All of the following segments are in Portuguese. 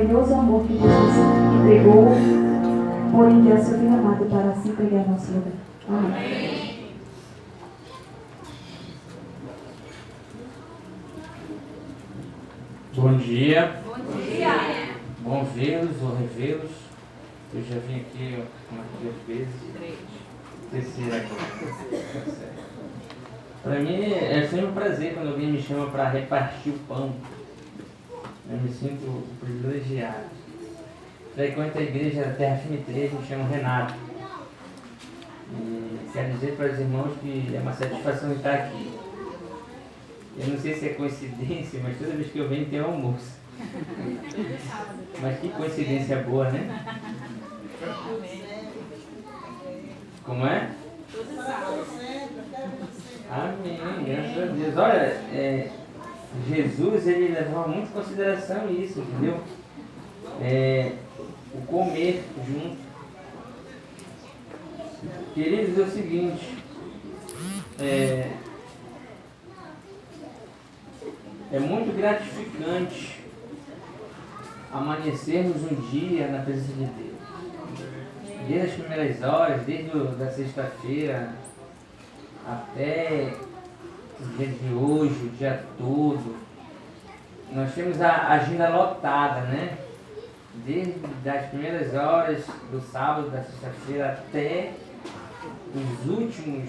maravilhoso amor que Jesus entregou por enviar seu Filho amado para se pregar nosso lugar. Amém. Bom dia. Bom dia. Bom vê-los ou revê-los. Eu já vim aqui umas 2 vezes. Terceira agora. Para mim é sempre um prazer quando alguém me chama para repartir o pão. Eu me sinto privilegiado. Frequento a igreja da Terra Firme 3, me chamo Renato. E quero dizer para os irmãos que é uma satisfação estar aqui. Eu não sei se é coincidência, mas toda vez que eu venho tem almoço. Mas que coincidência boa, né? Como é? Amém, graças a Deus. Olha, Jesus, ele levava muito em consideração isso, entendeu? O comer junto. Queridos, é o seguinte, é muito gratificante amanhecermos um dia na presença de Deus. Desde as primeiras horas, desde a sexta-feira até o dia de hoje, o dia todo, nós temos a agenda lotada, né? Desde as primeiras horas do sábado, da sexta-feira, até os últimos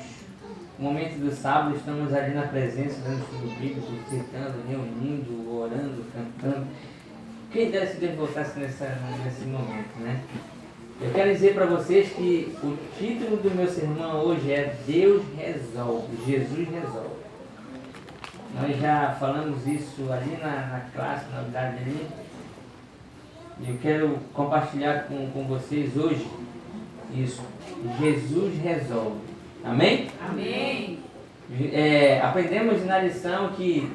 momentos do sábado, estamos ali na presença, dando estudo bíblico, citando, reunindo, orando, cantando. Quem dera se Deus voltasse nesse momento, né? Eu quero dizer para vocês que o título do meu sermão hoje é Deus resolve, Jesus resolve. Nós já falamos isso ali na classe, na unidade ali. E eu quero compartilhar com vocês hoje isso. Jesus resolve. Amém? Amém. Aprendemos na lição que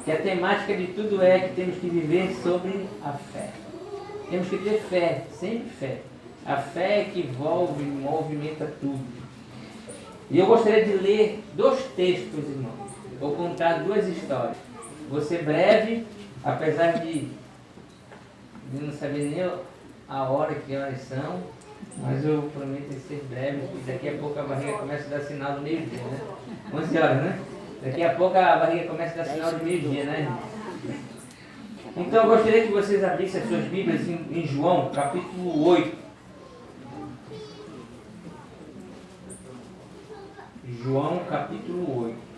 a temática de tudo é que temos que viver sobre a fé. Temos que ter fé, sempre fé. A fé é que envolve, movimenta tudo. E eu gostaria de ler 2 textos, irmãos. Vou contar 2 histórias. Vou ser breve, apesar de não saber nem a hora que elas são, mas eu prometo ser breve, porque daqui a pouco a barriga começa a dar sinal do meio-dia, né? 11 horas, né? Daqui a pouco a barriga começa a dar sinal do meio-dia, né? Então eu gostaria que vocês abrissem as suas Bíblias em João, capítulo 8. João, capítulo 8.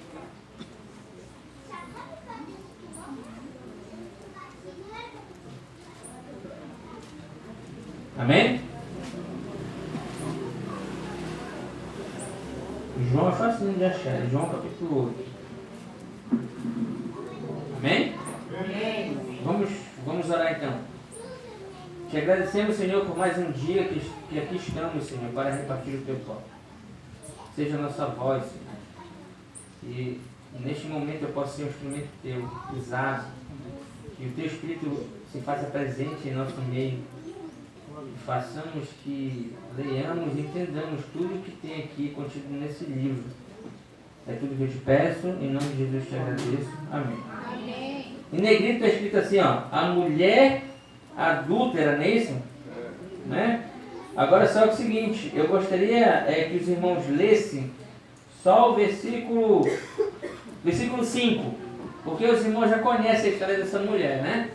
Amém? João é fácil de achar. João, capítulo 8. Amém? Amém. Vamos orar então. Te agradecemos, Senhor, por mais um dia que aqui estamos, Senhor, para repartir o teu pão. Seja a nossa voz, Senhor. E neste momento eu posso ser um instrumento teu, usado. Que o teu Espírito se faça presente em nosso meio. E façamos que leiamos e entendamos tudo o que tem aqui contido nesse livro. É tudo que eu te peço, em nome de Jesus te agradeço. Amém. Amém. Em negrito está escrito assim, ó, a mulher adúltera, não é isso? Né? Agora só o seguinte, eu gostaria que os irmãos lessem só o versículo 5, porque os irmãos já conhecem a história dessa mulher, né?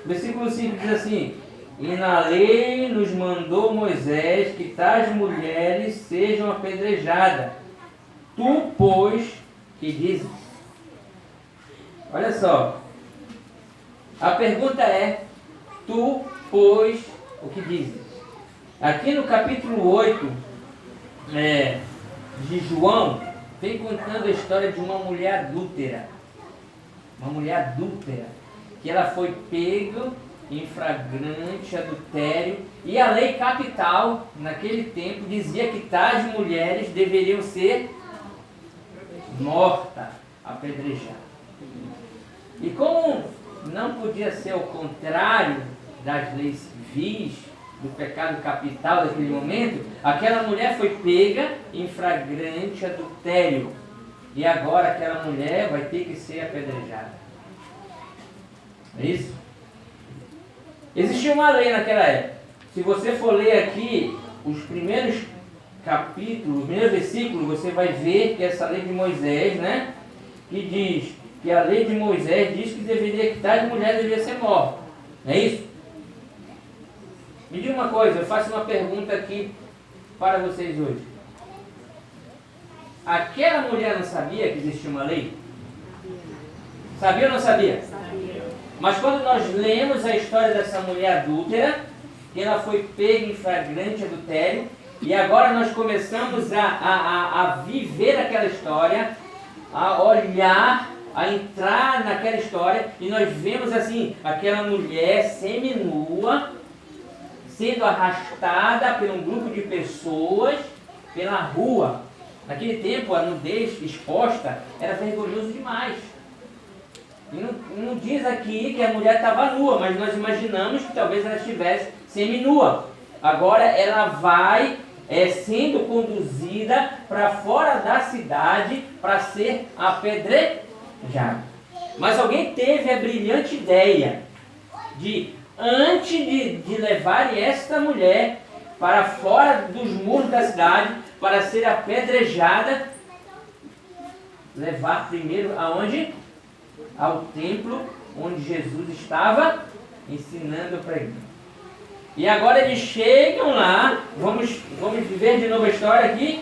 Versículo 5 diz assim: e na lei nos mandou Moisés que tais mulheres sejam apedrejadas. Tu, pois, que dizes? Olha só. A pergunta é, tu, pois, o que dizes? Aqui no capítulo 8 de João, vem contando a história de uma mulher adúltera. Uma mulher adúltera. Que ela foi pega em flagrante adultério. E a lei capital, naquele tempo, dizia que tais mulheres deveriam ser mortas, apedrejadas. E como não podia ser o contrário das leis civis, do pecado capital daquele momento, aquela mulher foi pega em flagrante adultério. E agora aquela mulher vai ter que ser apedrejada. É isso? Existia uma lei naquela época. Se você for ler aqui os primeiros capítulos, os primeiros versículos, você vai ver que essa lei de Moisés, né? Que diz que a lei de Moisés diz que tais mulheres deveriam ser mortas. Não é isso? Me diga uma coisa, eu faço uma pergunta aqui para vocês hoje. Aquela mulher não sabia que existia uma lei? Sabia ou não sabia? Sabia. Mas quando nós lemos a história dessa mulher adúltera, que ela foi pega em flagrante adultério, e agora nós começamos a viver aquela história, a olhar, a entrar naquela história, e nós vemos assim, aquela mulher seminua, sendo arrastada por um grupo de pessoas pela rua. Naquele tempo, a nudez exposta era vergonhoso demais. E não diz aqui que a mulher estava nua, mas nós imaginamos que talvez ela estivesse seminua. Agora ela vai sendo conduzida para fora da cidade para ser apedrejada. Mas alguém teve a brilhante ideia de, antes de levar esta mulher para fora dos muros da cidade para ser apedrejada, levar primeiro aonde? Ao templo onde Jesus estava ensinando para ele. E agora eles chegam lá, vamos ver de novo a história aqui,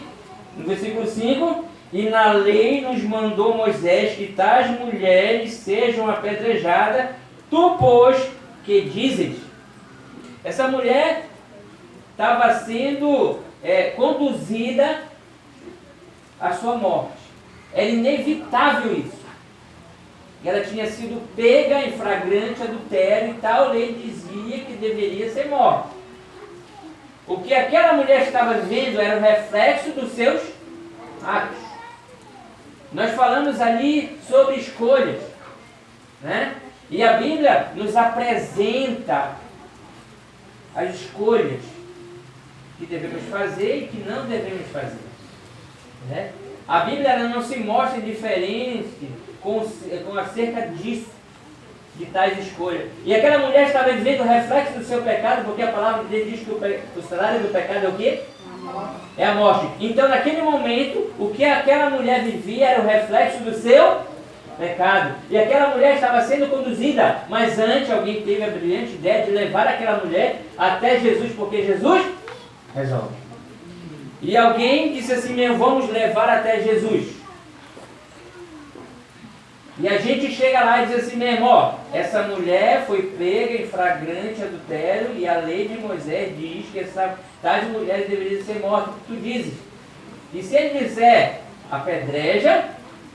no versículo 5. E na lei nos mandou Moisés que tais mulheres sejam apedrejadas, tu, pois, que dizes? Essa mulher estava sendo conduzida à sua morte. Era inevitável isso. Ela tinha sido pega em flagrante adultério e tal lei dizia que deveria ser morta. O que aquela mulher estava vendo era o reflexo dos seus atos. Nós falamos ali sobre escolhas, né? E a Bíblia nos apresenta as escolhas que devemos fazer e que não devemos fazer, né? A Bíblia ela não se mostra indiferente com acerca disso, de tais escolhas. E aquela mulher estava vivendo o reflexo do seu pecado, porque a palavra de Deus diz que o salário do pecado é o quê? É a morte. Então, naquele momento, o que aquela mulher vivia era o reflexo do seu pecado. E aquela mulher estava sendo conduzida, mas antes alguém teve a brilhante ideia de levar aquela mulher até Jesus, porque Jesus resolve. E alguém disse assim mesmo, vamos levar até Jesus. E a gente chega lá e diz assim mesmo, ó, essa mulher foi pega em flagrante adultério e a lei de Moisés diz que tais mulheres deveriam ser mortas, tu dizes. E se ele disser apedreja,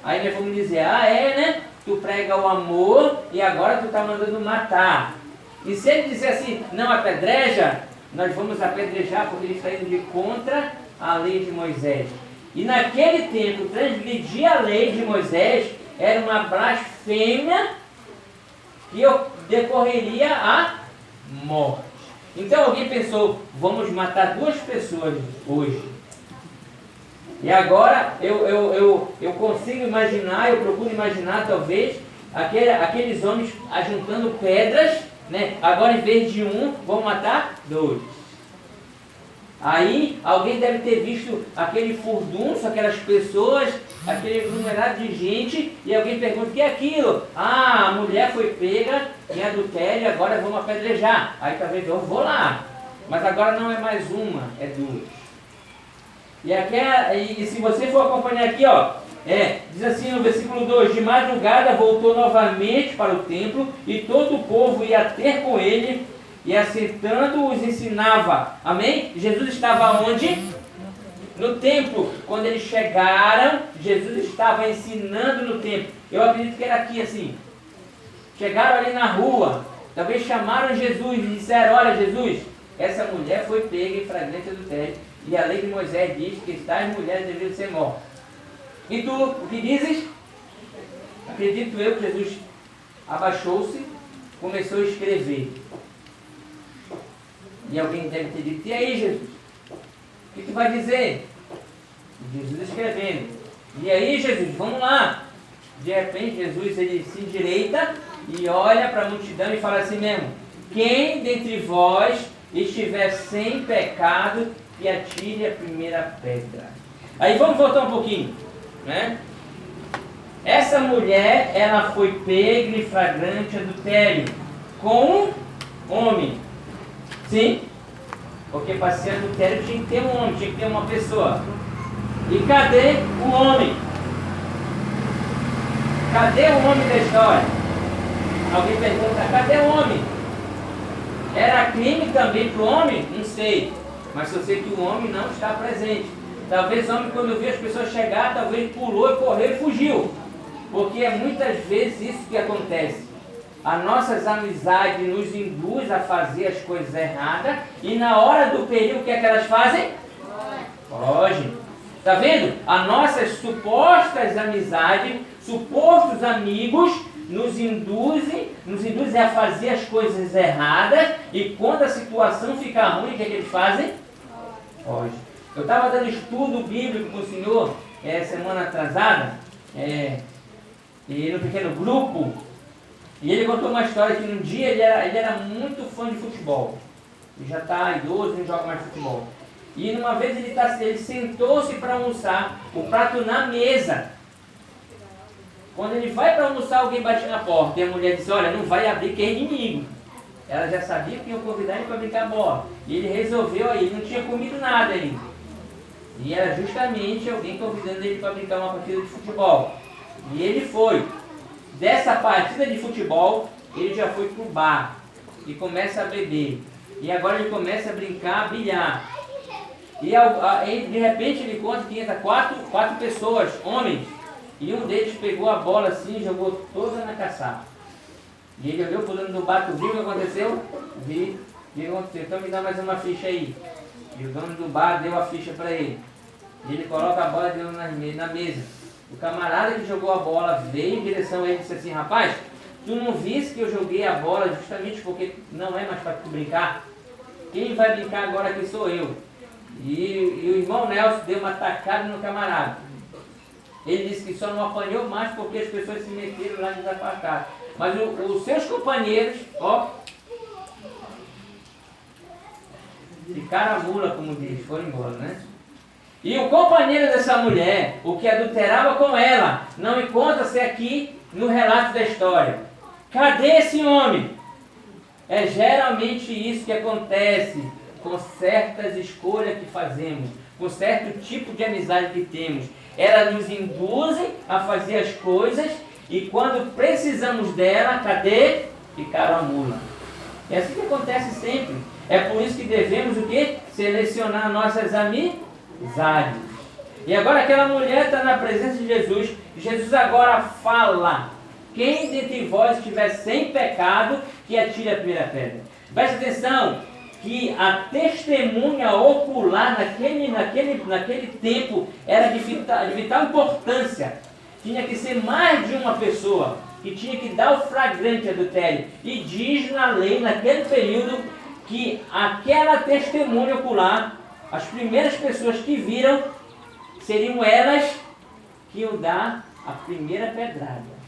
aí nós vamos dizer, né? Tu prega o amor e agora tu está mandando matar. E se ele disser assim, não apedreja, nós vamos apedrejar porque ele está indo de contra a lei de Moisés. E naquele tempo, transgredir a lei de Moisés era uma blasfêmia que decorreria a morte. Então alguém pensou, vamos matar 2 pessoas hoje. E agora eu consigo imaginar, eu procuro imaginar talvez, aqueles homens ajuntando pedras, né? Agora em vez de 1, vão matar 2. Aí alguém deve ter visto aquele furdunço, aquelas pessoas, aquele numerado de gente, e alguém pergunta, o que é aquilo? Ah, a mulher foi pega em adultério, agora vamos apedrejar. Aí talvez eu vou lá, mas agora não é mais uma, é 2. E se você for acompanhar aqui, ó, diz assim no versículo 2, de madrugada voltou novamente para o templo, e todo o povo ia ter com ele, e assentando os ensinava. Amém? Jesus estava onde? No templo. Quando eles chegaram, Jesus estava ensinando no templo. Eu acredito que era aqui assim. Chegaram ali na rua. Talvez chamaram Jesus e disseram, olha Jesus, essa mulher foi pega em flagrante adultério. E a lei de Moisés diz que tais mulheres deveriam ser mortas. E tu, o que dizes? Acredito eu que Jesus abaixou-se, começou a escrever. E alguém deve ter dito, e aí Jesus? O que tu vai dizer? Jesus escrevendo. E aí Jesus, vamos lá. De repente Jesus ele se endireita e olha para a multidão e fala assim mesmo, Quem dentre vós estiver sem pecado, que atire a primeira pedra. Aí vamos voltar um pouquinho, né? Essa mulher, ela foi pega em flagrante adultério com um homem. Sim? Porque para ser adultério tinha que ter um homem, tinha que ter uma pessoa. E cadê o homem? Cadê o homem da história? Alguém pergunta, cadê o homem? Era crime também para o homem? Não sei. Mas eu sei que o homem não está presente. Talvez o homem, quando viu as pessoas chegar, talvez pulou e correu e fugiu. Porque é muitas vezes isso que acontece. As nossas amizades nos induzem a fazer as coisas erradas e na hora do perigo, o que é que elas fazem? Fogem. Está vendo? As nossas supostas amizades, supostos amigos, nos induzem a fazer as coisas erradas e quando a situação fica ruim, o que é que eles fazem? Fogem. Eu estava dando estudo bíblico com o senhor semana atrasada, e no pequeno grupo, e ele contou uma história que um dia ele era muito fã de futebol. Ele já está idoso, não joga mais futebol. E numa vez ele sentou-se para almoçar, o prato na mesa. Quando ele vai para almoçar, alguém bate na porta e a mulher disse, olha, não vai abrir que é inimigo. Ela já sabia que ia convidar ele para brincar bola. E ele resolveu aí, não tinha comido nada ainda. E era justamente alguém convidando ele para brincar uma partida de futebol. E ele foi. Dessa partida de futebol, ele já foi para o bar e começa a beber. E agora ele começa a brincar, bilhar. E de repente ele conta que entra quatro pessoas, homens. E um deles pegou a bola assim e jogou toda na caçapa. E ele olhou para o dono do bar, tu viu o que aconteceu? Vi o que aconteceu. Então me dá mais uma ficha aí. E o dono do bar deu a ficha para ele. E ele coloca a bola na mesa. O camarada que jogou a bola veio em direção a ele e disse assim, rapaz, tu não viste que eu joguei a bola justamente porque não é mais para tu brincar? Quem vai brincar agora aqui sou eu. E o irmão Nelson deu uma tacada no camarada. Ele disse que só não apanhou mais porque as pessoas se meteram lá e desapartaram. Mas os seus companheiros, ficaram a mula, como diz, foram embora, né? E o companheiro dessa mulher, o que adulterava com ela, não encontra-se aqui no relato da história. Cadê esse homem? É geralmente isso que acontece com certas escolhas que fazemos, com certo tipo de amizade que temos. Elas nos induzem a fazer as coisas e quando precisamos dela, cadê? Ficaram a mula. É assim que acontece sempre. É por isso que devemos o quê? Selecionar nossas amizades. E agora aquela mulher está na presença de Jesus. Jesus agora fala. Quem dentre vós estiver sem pecado, que atire a primeira pedra. Preste atenção que a testemunha ocular naquele tempo era de vital importância. Tinha que ser mais de uma pessoa que tinha que dar o flagrante adultério. E diz na lei, naquele período, que aquela testemunha ocular, as primeiras pessoas que viram, seriam elas que iam dar a primeira pedrada.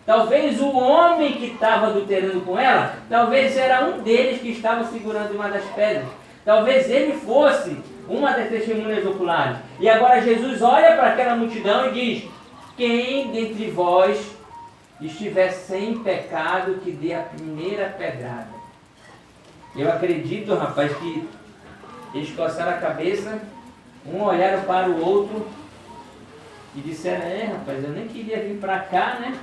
Talvez o homem que estava adulterando com ela, talvez era um deles que estava segurando uma das pedras. Talvez ele fosse uma das testemunhas oculares. E agora Jesus olha para aquela multidão e diz, quem dentre vós estiver sem pecado, que dê a primeira pedrada. Eu acredito, rapaz, que eles coçaram a cabeça, um olharam para o outro e disseram, rapaz, eu nem queria vir para cá, né?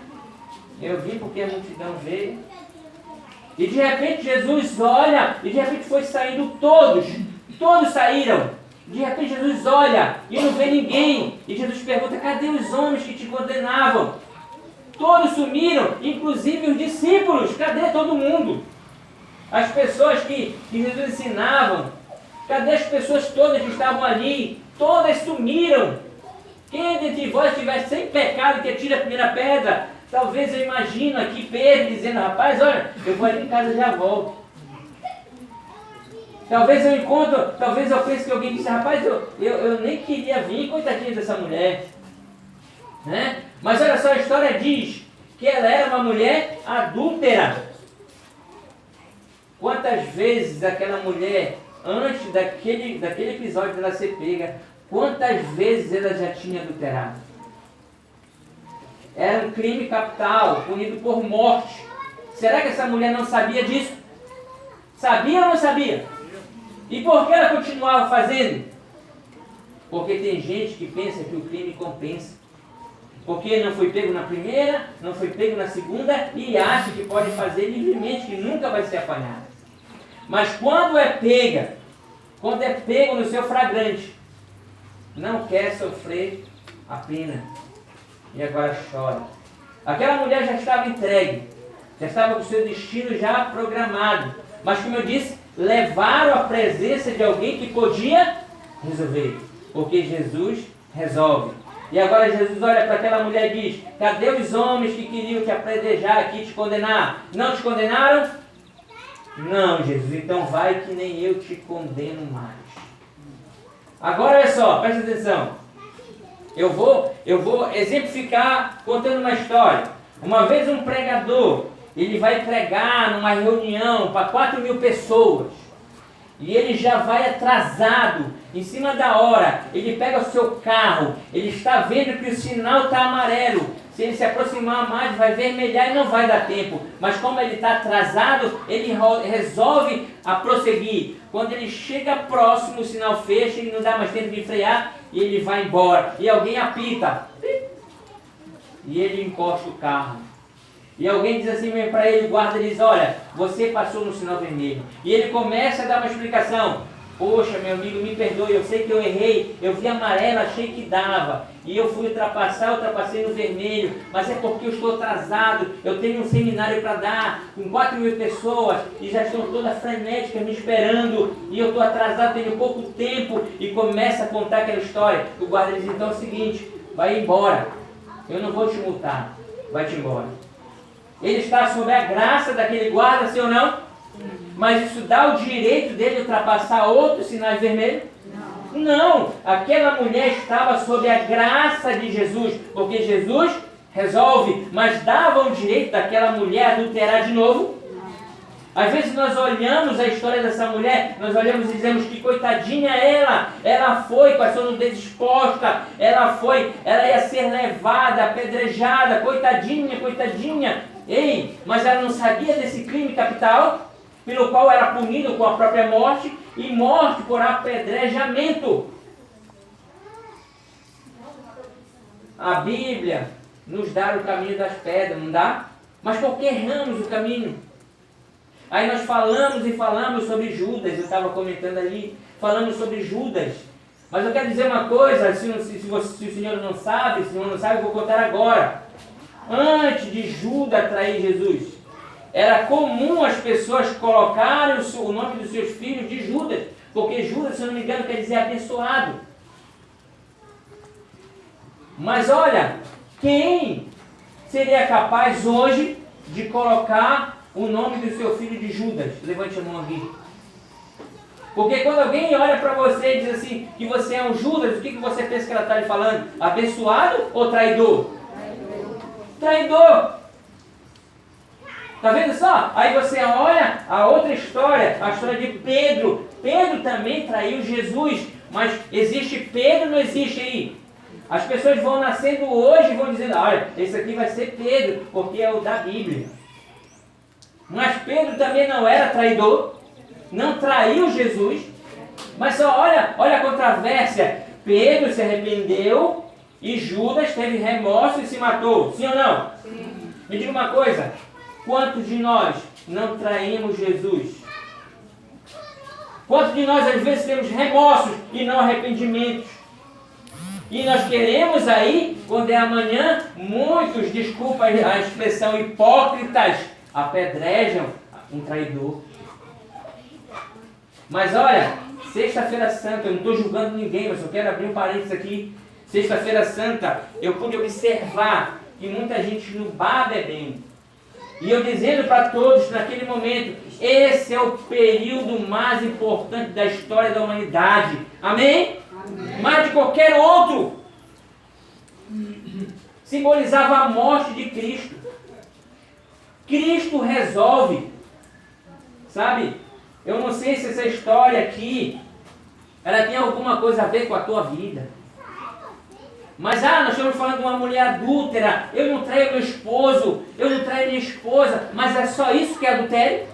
Eu vim porque a multidão veio. E de repente Jesus olha, e de repente foi saindo todos saíram. De repente Jesus olha e não vê ninguém. E Jesus pergunta, cadê os homens que te condenavam? Todos sumiram, inclusive os discípulos. Cadê todo mundo? As pessoas que Jesus ensinava, cadê as pessoas todas que estavam ali? Todas sumiram. Quem dentre vós estiver sem pecado, que atire a primeira pedra? Talvez eu imagino aqui Pedro dizendo, rapaz, olha, eu vou ali em casa e já volto. Talvez eu pense que alguém disse, rapaz, eu nem queria vir, coitadinha dessa mulher. Né? Mas olha só, a história diz que ela era uma mulher adúltera. Quantas vezes aquela mulher, antes daquele episódio dela ser pega, quantas vezes ela já tinha adulterado? Era um crime capital, punido por morte. Será que essa mulher não sabia disso? Sabia ou não sabia? E por que ela continuava fazendo? Porque tem gente que pensa que o crime compensa. Porque não foi pego na primeira, não foi pego na segunda e acha que pode fazer livremente, que nunca vai ser apanhado. Mas quando é pego no seu flagrante, não quer sofrer a pena. E agora chora. Aquela mulher já estava entregue, já estava com o seu destino já programado. Mas como eu disse, levaram à presença de alguém que podia resolver. Porque Jesus resolve. E agora Jesus olha para aquela mulher e diz: cadê os homens que queriam te apedrejar aqui, te condenar? Não te condenaram? Não, Jesus, então vai que nem eu te condeno mais. Agora olha só, presta atenção. Eu vou exemplificar contando uma história. Uma vez um pregador, ele vai pregar numa reunião para 4.000 pessoas. E ele já vai atrasado, em cima da hora. Ele pega o seu carro, ele está vendo que o sinal está amarelo. Se ele se aproximar mais, vai vermelhar e não vai dar tempo. Mas como ele está atrasado, ele resolve a prosseguir. Quando ele chega próximo, o sinal fecha, ele não dá mais tempo de frear e ele vai embora. E alguém apita. E ele encosta o carro. E alguém diz assim para ele, o guarda diz: olha, você passou no sinal vermelho. E ele começa a dar uma explicação. Poxa, meu amigo, me perdoe, eu sei que eu errei, eu vi amarelo, achei que dava. E eu fui ultrapassei no vermelho, mas é porque eu estou atrasado, eu tenho um seminário para dar, com 4.000 pessoas, e já estão todas frenéticas me esperando, e eu estou atrasado, tenho pouco tempo, e começa a contar aquela história. O guarda diz: então é o seguinte, vai embora, eu não vou te multar, vai-te embora. Ele está sob a graça daquele guarda, sim ou não? Mas isso dá o direito dele ultrapassar outros sinais vermelhos? Não. Aquela mulher estava sob a graça de Jesus, porque Jesus resolve, mas dava o direito daquela mulher adulterar de novo? Às vezes nós olhamos a história dessa mulher, nós olhamos e dizemos que coitadinha ela foi com a sua nudez exposta, ela ia ser levada, apedrejada, coitadinha. Ei, mas ela não sabia desse crime capital, pelo qual era punido com a própria morte, e morte por apedrejamento. A Bíblia nos dá o caminho das pedras, não dá? Mas por que erramos o caminho? Aí nós falamos sobre Judas, eu estava comentando ali, falamos sobre Judas. Mas eu quero dizer uma coisa, se o senhor não sabe, eu vou contar agora. Antes de Judas trair Jesus, era comum as pessoas colocarem o nome dos seus filhos de Judas, porque Judas, se eu não me engano, quer dizer abençoado. Mas olha, quem seria capaz hoje de colocar o nome do seu filho de Judas? Levante a mão aqui. Porque quando alguém olha para você e diz assim, que você é um Judas, o que você pensa que ela está lhe falando? Abençoado ou traidor? Traidor! Está vendo só? Aí você olha a outra história, a história de Pedro. Pedro também traiu Jesus, mas existe Pedro, não existe aí? As pessoas vão nascendo hoje e vão dizendo: olha, esse aqui vai ser Pedro, porque é o da Bíblia. Mas Pedro também não era traidor, não traiu Jesus. Mas só olha a controvérsia. Pedro se arrependeu e Judas teve remorso e se matou. Sim ou não? Sim. Me diga uma coisa. Quantos de nós não traímos Jesus? Quantos de nós às vezes temos remorsos e não arrependimentos? E nós queremos aí, quando é amanhã, muitos, desculpa a expressão, hipócritas, apedrejam um traidor. Mas olha, Sexta-feira Santa, eu não estou julgando ninguém, mas eu quero abrir um parênteses aqui. Sexta-feira Santa, eu pude observar que muita gente no bar bebendo. E eu dizendo para todos naquele momento, esse é o período mais importante da história da humanidade. Amém? Amém. Mais de qualquer outro. Simbolizava a morte de Cristo. Cristo resolve. Sabe? Eu não sei se essa história aqui, ela tem alguma coisa a ver com a tua vida. Mas, nós estamos falando de uma mulher adúltera. Eu não traio meu esposo, eu não traio minha esposa. Mas é só isso que é adultério?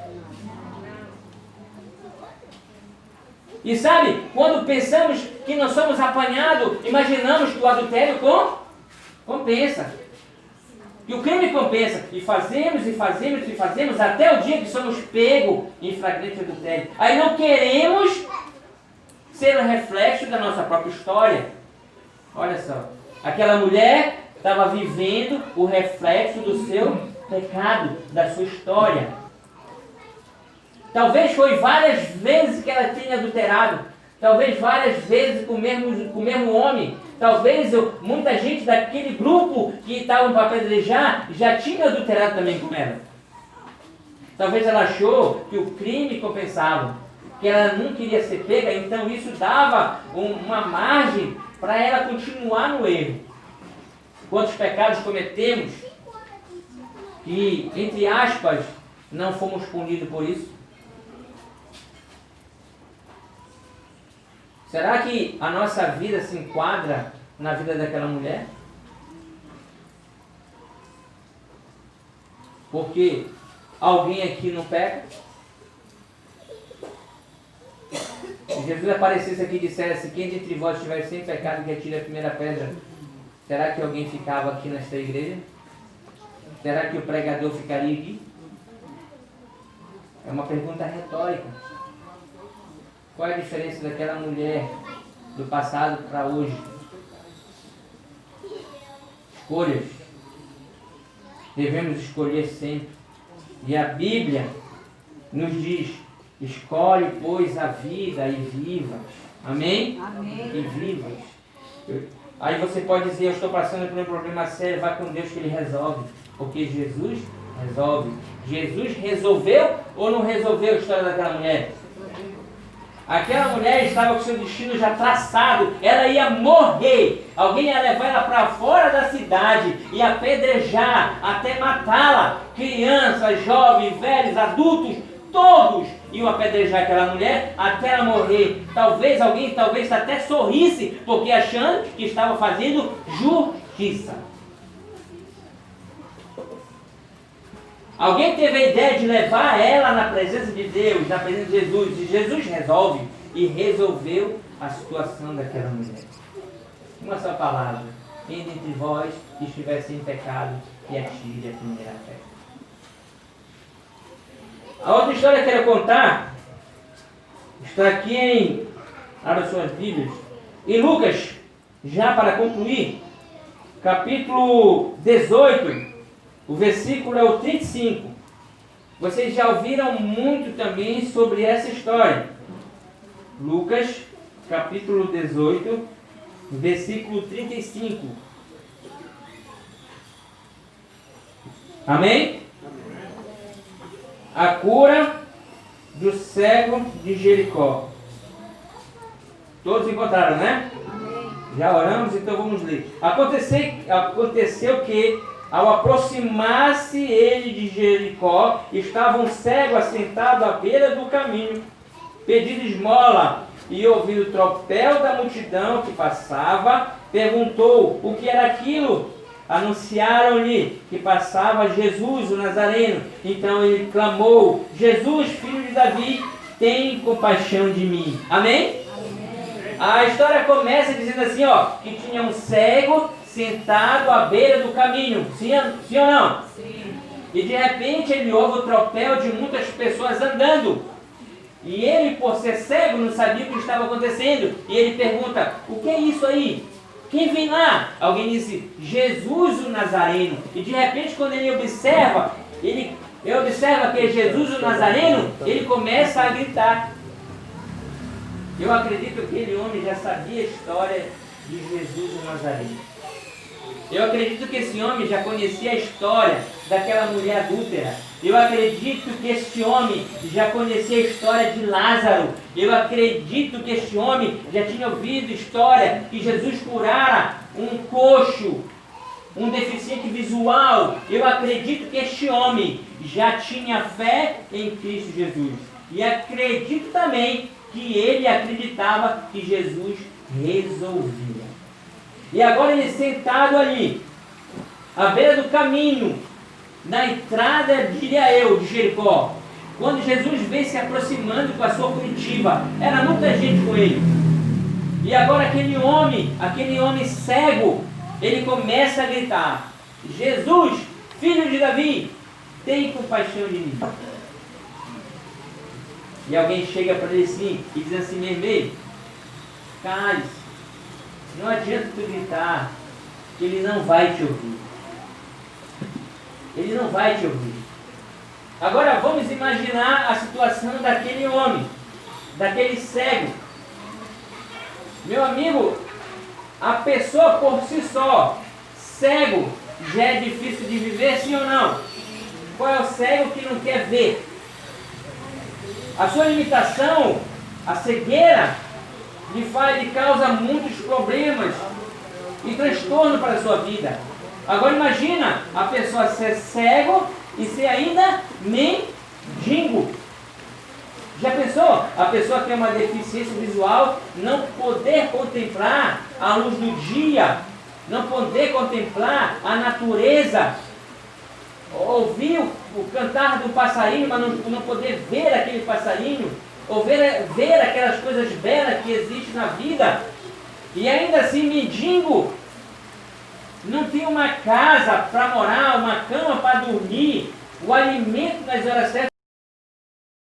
E sabe, quando pensamos que nós somos apanhados, imaginamos que o adultério compensa. Que o crime compensa. E fazemos, e fazemos, e fazemos, até o dia que somos pegos em flagrante adultério. Aí não queremos ser um reflexo da nossa própria história. Olha só. Aquela mulher estava vivendo o reflexo do seu pecado, da sua história. Talvez foi várias vezes que ela tenha adulterado. Talvez várias vezes com o mesmo homem. Talvez muita gente daquele grupo que estava para apedrejar já tinha adulterado também com ela. Talvez ela achou que o crime compensava, que ela não queria ser pega, então isso dava uma margem para ela continuar no erro. Quantos pecados cometemos e, entre aspas, não fomos punidos por isso? Será que a nossa vida se enquadra na vida daquela mulher? Porque alguém aqui não peca? Se Jesus aparecesse aqui e dissesse: quem dentre vós estiver sem pecado, que atire a primeira pedra, será que alguém ficava aqui nesta igreja? Será que o pregador ficaria aqui? É uma pergunta retórica. Qual é a diferença daquela mulher do passado para hoje? Escolhas. Devemos escolher sempre. E a Bíblia nos diz: escolhe, pois, a vida e vivas. Amém? Amém. E vivas. Aí você pode dizer: eu estou passando por um problema sério, vai com Deus que Ele resolve. Porque Jesus resolve. Jesus resolveu ou não resolveu a história daquela mulher? Aquela mulher estava com seu destino já traçado. Ela ia morrer. Alguém ia levar ela para fora da cidade e apedrejar até matá-la. Crianças, jovens, velhos, adultos, todos iam apedrejar aquela mulher até ela morrer. Talvez alguém até sorrisse, porque achando que estava fazendo justiça. Alguém teve a ideia de levar ela na presença de Deus, na presença de Jesus, e Jesus resolve, e resolveu a situação daquela mulher. Uma só palavra: quem dentre vós que estiver sem pecado, que atire a primeira pedra. A outra história que eu quero contar está aqui abra suas Bíblias, em Lucas, já para concluir, capítulo 18. O versículo é o 35. Vocês já ouviram muito também sobre essa história. Lucas, capítulo 18, versículo 35. Amém? A cura do cego de Jericó. Todos encontraram, né? Amém. Já oramos, então vamos ler. Aconteceu que, ao aproximar-se ele de Jericó, estava um cego assentado à beira do caminho, pedindo esmola, e ouvindo o tropel da multidão que passava, perguntou o que era aquilo. Anunciaram-lhe que passava Jesus, o Nazareno. Então ele clamou: Jesus, filho de Davi, tem compaixão de mim. Amém? Amém. A história começa dizendo assim, que tinha um cego sentado à beira do caminho. Sim ou não? Sim. E de repente ele ouve o tropel de muitas pessoas andando. E ele, por ser cego, não sabia o que estava acontecendo. E ele pergunta: o que é isso aí? Quem vem lá? Alguém disse: Jesus o Nazareno. E de repente, quando ele observa que é Jesus o Nazareno, ele começa a gritar. Eu acredito que aquele homem já sabia a história de Jesus o Nazareno. Eu acredito que esse homem já conhecia a história daquela mulher adúltera. Eu acredito que esse homem já conhecia a história de Lázaro. Eu acredito que esse homem já tinha ouvido a história que Jesus curara um coxo um deficiente visual, eu acredito que este homem já tinha fé em Cristo Jesus. E acredito também que ele acreditava que Jesus resolvia. E agora ele sentado ali, à beira do caminho, na entrada, diria eu, de Jericó. Quando Jesus vem se aproximando com a sua comitiva, era muita gente com ele. E agora aquele homem cego, ele começa a gritar: Jesus, filho de Davi, tem compaixão de mim. E alguém chega para ele assim e diz assim: meu irmão, cale-se, não adianta tu gritar, que ele não vai te ouvir. Ele não vai te ouvir. Agora vamos imaginar a situação daquele homem, daquele cego. Meu amigo, a pessoa por si só, cego, já é difícil de viver, sim ou não? Qual é o cego que não quer ver? A sua limitação, a cegueira, lhe causa muitos problemas e transtorno para a sua vida. Agora imagina a pessoa ser cego e ser ainda mendigo. Já pensou? A pessoa que tem uma deficiência visual não poder contemplar a luz do dia, não poder contemplar a natureza, ouvir o cantar do passarinho, mas não poder ver aquele passarinho, ou ver aquelas coisas belas que existem na vida, e ainda assim mendigo, não tem uma casa para morar, uma cama para dormir, o alimento nas horas certas.